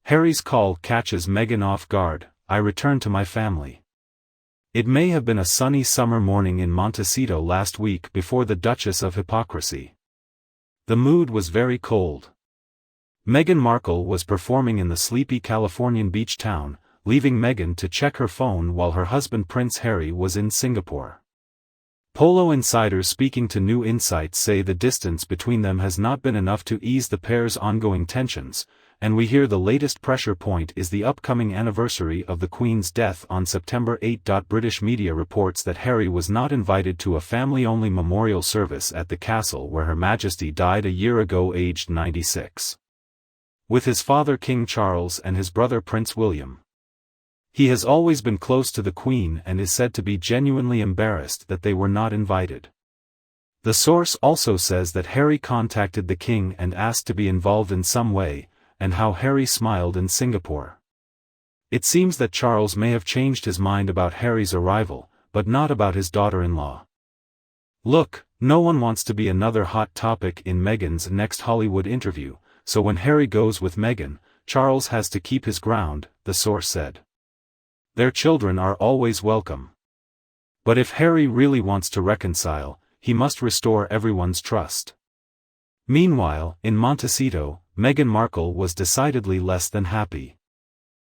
Harry's call catches Meghan off guard. I return to my family. It may have been a sunny summer morning in Montecito last week before the Duchess of Hypocrisy. The mood was very cold. Meghan Markle was performing in the sleepy Californian beach town, leaving Meghan to check her phone while her husband Prince Harry was in Singapore. Polo insiders speaking to New Insights say the distance between them has not been enough to ease the pair's ongoing tensions, and we hear the latest pressure point is the upcoming anniversary of the Queen's death on September 8. British media reports that Harry was not invited to a family-only memorial service at the castle where Her Majesty died a year ago aged 96. With his father King Charles and his brother Prince William. He has always been close to the Queen and is said to be genuinely embarrassed that they were not invited. The source also says that Harry contacted the King and asked to be involved in some way, and how Harry smiled in Singapore. It seems that Charles may have changed his mind about Harry's arrival, but not about his daughter-in-law. Look, no one wants to be another hot topic in Meghan's next Hollywood interview, so when Harry goes with Meghan, Charles has to keep his ground, the source said. Their children are always welcome. But if Harry really wants to reconcile, he must restore everyone's trust. Meanwhile, in Montecito, Meghan Markle was decidedly less than happy.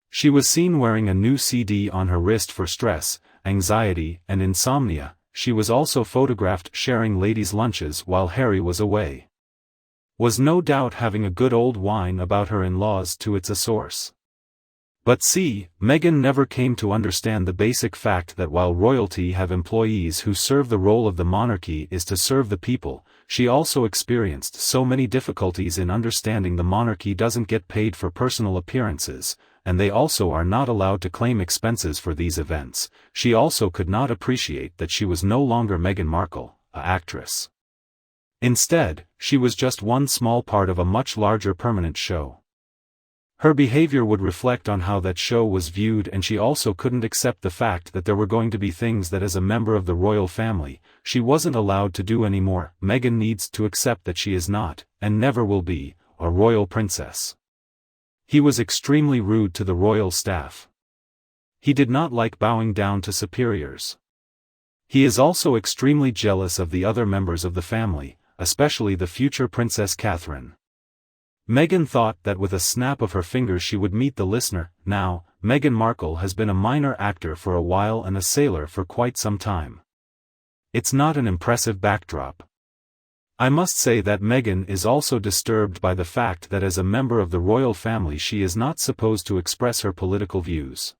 She was seen wearing a new CD on her wrist for stress, anxiety, and insomnia. She was also photographed sharing ladies' lunches while Harry was away. Was no doubt having a good old whine about her in-laws to its source. But see, Meghan never came to understand the basic fact that while royalty have employees who serve the role of the monarchy is to serve the people, she also experienced so many difficulties in understanding the monarchy doesn't get paid for personal appearances, and they also are not allowed to claim expenses for these events. She also could not appreciate that she was no longer Meghan Markle, an actress. Instead, she was just one small part of a much larger permanent show. Her behavior would reflect on how that show was viewed, and she also couldn't accept the fact that there were going to be things that as a member of the royal family, she wasn't allowed to do anymore. Meghan needs to accept that she is not, and never will be, a royal princess. He was extremely rude to the royal staff. He did not like bowing down to superiors. He is also extremely jealous of the other members of the family, especially the future Princess Catherine. Meghan thought that with a snap of her fingers she would meet the listener. Now, Meghan Markle has been a minor actor for a while and a sailor for quite some time. It's not an impressive backdrop. I must say that Meghan is also disturbed by the fact that as a member of the royal family she is not supposed to express her political views.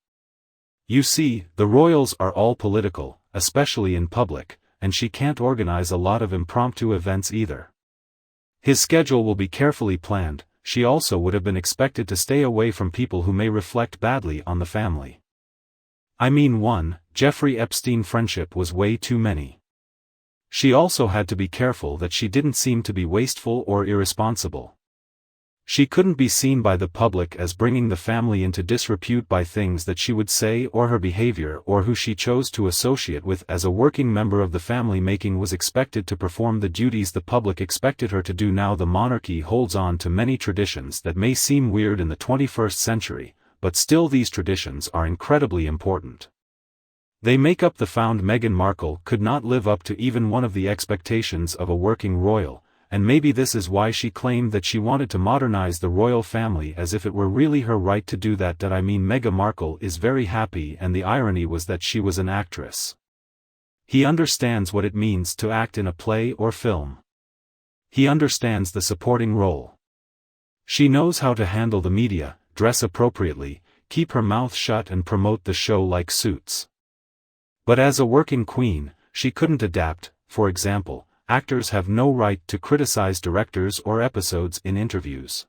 You see, the royals are all political, especially in public, and she can't organize a lot of impromptu events either. His schedule will be carefully planned. She also would have been expected to stay away from people who may reflect badly on the family. I mean, Jeffrey Epstein friendship was way too many. She also had to be careful that she didn't seem to be wasteful or irresponsible. She couldn't be seen by the public as bringing the family into disrepute by things that she would say or her behavior or who she chose to associate with. As a working member of the family, Meghan was expected to perform the duties the public expected her to do. Now the monarchy holds on to many traditions that may seem weird in the 21st century, but still these traditions are incredibly important. They make up the found. Meghan Markle could not live up to even one of the expectations of a working royal, and maybe this is why she claimed that she wanted to modernize the royal family as if it were really her right to do that. I mean, Meghan Markle is very happy, and the irony was that she was an actress. He understands what it means to act in a play or film. He understands the supporting role. She knows how to handle the media, dress appropriately, keep her mouth shut and promote the show like Suits. But as a working queen, she couldn't adapt. For example, actors have no right to criticize directors or episodes in interviews.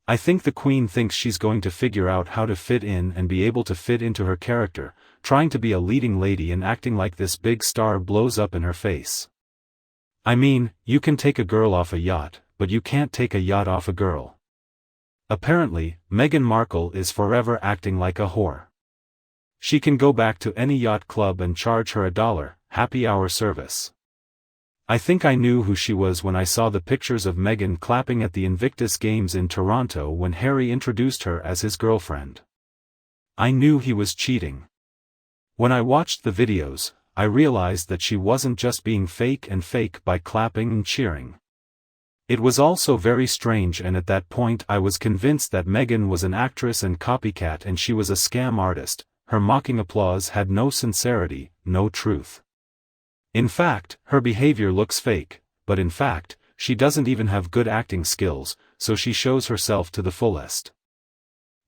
I think the Queen thinks she's going to figure out how to fit in and be able to fit into her character. Trying to be a leading lady and acting like this big star blows up in her face. I mean, you can take a girl off a yacht, but you can't take a yacht off a girl. Apparently, Meghan Markle is forever acting like a whore. She can go back to any yacht club and charge her $1 happy hour service. I think I knew who she was when I saw the pictures of Meghan clapping at the Invictus Games in Toronto when Harry introduced her as his girlfriend. I knew he was cheating. When I watched the videos, I realized that she wasn't just being fake by clapping and cheering. It was also very strange, and at that point I was convinced that Meghan was an actress and copycat and she was a scam artist. Her mocking applause had no sincerity, no truth. In fact, her behavior looks fake, but in fact, she doesn't even have good acting skills, so she shows herself to the fullest.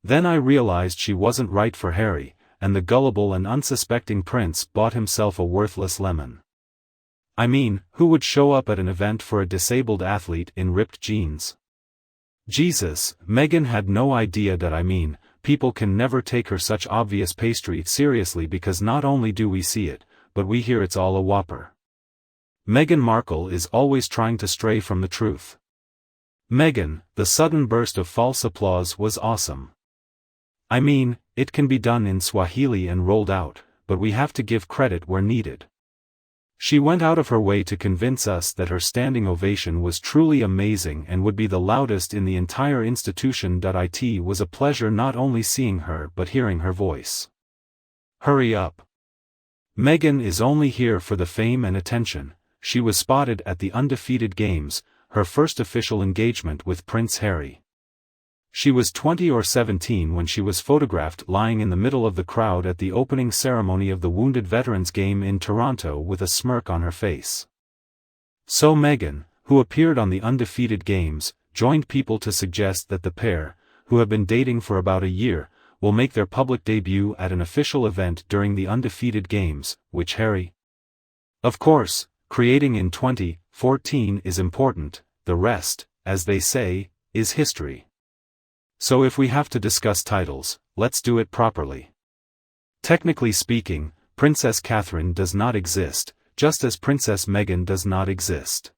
Then I realized she wasn't right for Harry, and the gullible and unsuspecting prince bought himself a worthless lemon. I mean, who would show up at an event for a disabled athlete in ripped jeans? Jesus, Meghan had no idea that people can never take her such obvious pastry seriously, because not only do we see it, but we hear it's all a whopper. Meghan Markle is always trying to stray from the truth. Meghan, the sudden burst of false applause was awesome. I mean, it can be done in Swahili and rolled out, but we have to give credit where needed. She went out of her way to convince us that her standing ovation was truly amazing and would be the loudest in the entire institution. It was a pleasure not only seeing her but hearing her voice. Hurry up. Meghan is only here for the fame and attention. She was spotted at the Undefeated Games, her first official engagement with Prince Harry. She was 20 or 17 when she was photographed lying in the middle of the crowd at the opening ceremony of the Wounded Veterans Game in Toronto with a smirk on her face. So Meghan, who appeared on the Undefeated Games, joined people to suggest that the pair, who have been dating for about a year, will make their public debut at an official event during the Undefeated Games, which Harry. Of course, creating in 2014 is important, the rest, as they say, is history. So if we have to discuss titles, let's do it properly. Technically speaking, Princess Catherine does not exist, just as Princess Meghan does not exist.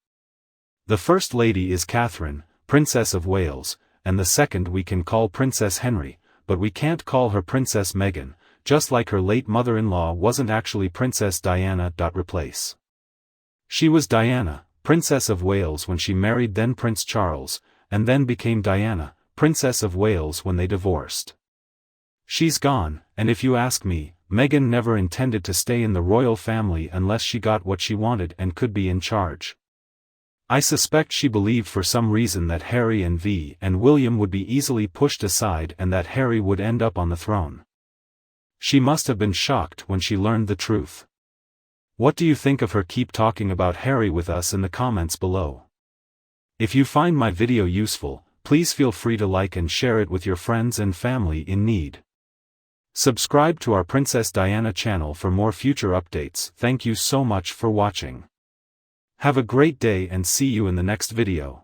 The First Lady is Catherine, Princess of Wales, and the second we can call Princess Henry, but we can't call her Princess Meghan, just like her late mother-in-law wasn't actually Princess Diana. Replace. She was Diana, Princess of Wales when she married then Prince Charles, and then became Diana, Princess of Wales when they divorced. She's gone, and if you ask me, Meghan never intended to stay in the royal family unless she got what she wanted and could be in charge. I suspect she believed for some reason that Harry and William would be easily pushed aside and that Harry would end up on the throne. She must have been shocked when she learned the truth. What do you think of her? Keep talking about Harry with us in the comments below. If you find my video useful, please feel free to like and share it with your friends and family in need. Subscribe to our Princess Diana channel for more future updates. Thank you so much for watching. Have a great day and see you in the next video.